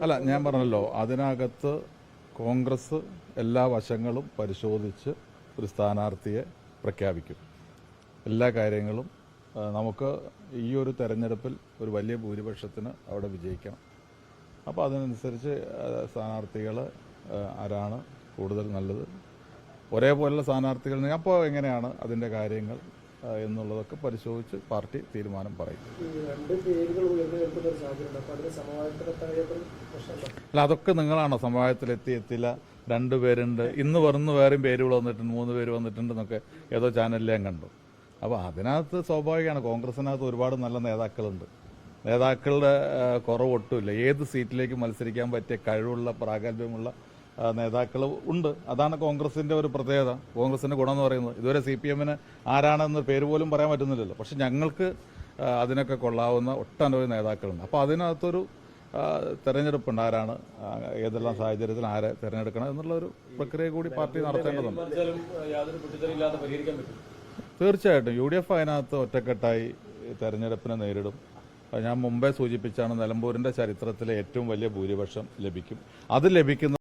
അല്ല, ഞാൻ പറഞ്ഞല്ലോ, അതിനകത്ത് കോൺഗ്രസ് എല്ലാ വശങ്ങളും പരിശോധിച്ച് ഒരു സ്ഥാനാർത്ഥിയെ പ്രഖ്യാപിക്കും. എല്ലാ കാര്യങ്ങളും നമുക്ക് ഈ ഒരു തെരഞ്ഞെടുപ്പിൽ ഒരു വലിയ ഭൂരിപക്ഷത്തിന് അവിടെ വിജയിക്കണം. അപ്പോൾ അതിനനുസരിച്ച് സ്ഥാനാർത്ഥികൾ ആരാണ് കൂടുതൽ നല്ലത്, ഒരേപോലുള്ള സ്ഥാനാർത്ഥികൾ അപ്പോൾ എങ്ങനെയാണ് അതിൻ്റെ കാര്യങ്ങൾ എന്നുള്ളതൊക്കെ പരിശോധിച്ച് പാർട്ടി തീരുമാനം പറയും. അല്ല, അതൊക്കെ നിങ്ങളാണോ സമവായത്തിലെത്തിയില്ല? രണ്ടുപേരുണ്ട്, ഇന്ന് പറഞ്ഞ് വേറെയും പേരുകൾ വന്നിട്ടുണ്ട്, 3 പേര് വന്നിട്ടുണ്ടെന്നൊക്കെ ഏതോ ചാനലിൽ ഞാൻ കണ്ടു. അപ്പോൾ അതിനകത്ത് സ്വാഭാവികമാണ്, കോൺഗ്രസിനകത്ത് ഒരുപാട് നല്ല നേതാക്കളുണ്ട്. നേതാക്കളുടെ കുറവൊട്ടുമില്ല. ഏത് സീറ്റിലേക്ക് മത്സരിക്കാൻ പറ്റിയ കഴിവുള്ള പ്രാഗൽഭ്യമുള്ള നേതാക്കൾ ഉണ്ട്. അതാണ് കോൺഗ്രസിന്റെ ഒരു പ്രത്യേകത, കോൺഗ്രസിന്റെ ഗുണം എന്ന് പറയുന്നത്. ഇതുവരെ CPM-ന് ആരാണെന്ന് പേര് പോലും പറയാൻ പറ്റുന്നില്ലല്ലോ. പക്ഷെ ഞങ്ങൾക്ക് അതിനൊക്കെ കൊള്ളാവുന്ന ഒട്ടനവധി നേതാക്കളുണ്ട്. അപ്പോൾ അതിനകത്തൊരു തെരഞ്ഞെടുപ്പുണ്ട്, ആരാണ് ഏതെല്ലാം സാഹചര്യത്തിൽ ആരെ തിരഞ്ഞെടുക്കണം എന്നുള്ളൊരു പ്രക്രിയ കൂടി പാർട്ടി നടത്തേണ്ടതുണ്ട്. തീർച്ചയായിട്ടും UDF അതിനകത്ത് ഒറ്റക്കെട്ടായി തെരഞ്ഞെടുപ്പിനെ നേരിടും. ഞാൻ മുമ്പേ സൂചിപ്പിച്ചാണ്, നിലമ്പൂരിന്റെ ചരിത്രത്തിലെ ഏറ്റവും വലിയ ഭൂരിപക്ഷം ലഭിക്കും. അത് ലഭിക്കുന്ന